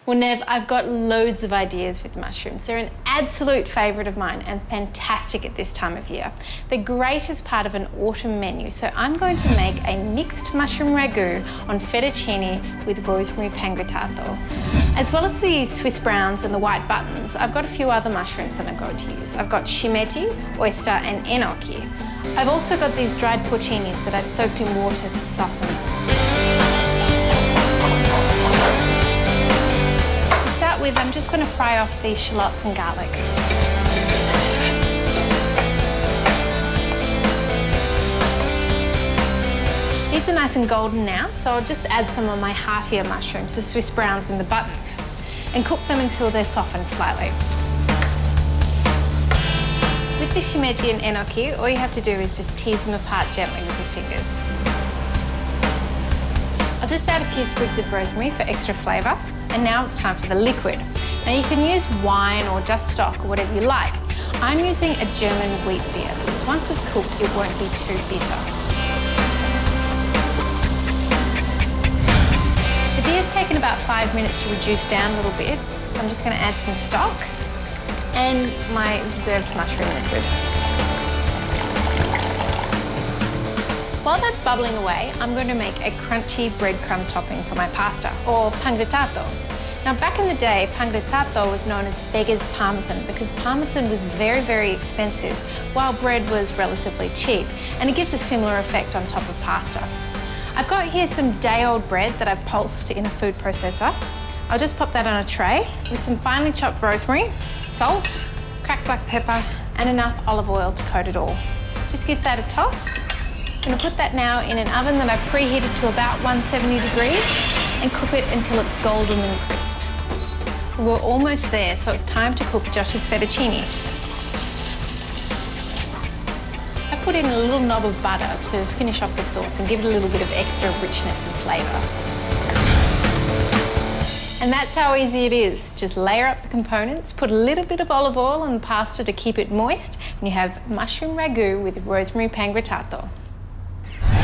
Well, Nev, I've got loads of ideas with mushrooms. They're an absolute favourite of mine and fantastic at this time of year. They're great as part of an autumn menu, so I'm going to make a mixed mushroom ragu on fettuccine with rosemary pangrittato. As well as the Swiss browns and the white buttons, I've got a few other mushrooms that I'm going to use. I've got shimeji, oyster and enoki. I've also got these dried porcinis that I've soaked in water to soften. With, I'm just going to fry off these shallots and garlic. These are nice and golden now, so I'll just add some of my heartier mushrooms, the Swiss browns and the buttons, and cook them until they're softened slightly. With the shimeji and enoki, all you have to do is just tease them apart gently with your fingers. I'll just add a few sprigs of rosemary for extra flavour. And now it's time for the liquid. Now you can use wine or just stock or whatever you like. I'm using a German wheat beer because once it's cooked, it won't be too bitter. The beer's taken about 5 minutes to reduce down a little bit. So I'm just going to add some stock and my reserved mushroom liquid. While that's bubbling away, I'm going to make a crunchy breadcrumb topping for my pasta, or pangrittato. Now, back in the day, pangrittato was known as beggar's parmesan because parmesan was very, very expensive, while bread was relatively cheap, and it gives a similar effect on top of pasta. I've got here some day-old bread that I've pulsed in a food processor. I'll just pop that on a tray with some finely chopped rosemary, salt, cracked black pepper, and enough olive oil to coat it all. Just give that a toss. I'm going to put that now in an oven that I've preheated to about 170 degrees and cook it until it's golden and crisp. We're almost there, so it's time to cook Josh's fettuccine. I put in a little knob of butter to finish off the sauce and give it a little bit of extra richness and flavour. And that's how easy it is. Just layer up the components, put a little bit of olive oil on the pasta to keep it moist, and you have mushroom ragu with rosemary pangrittato.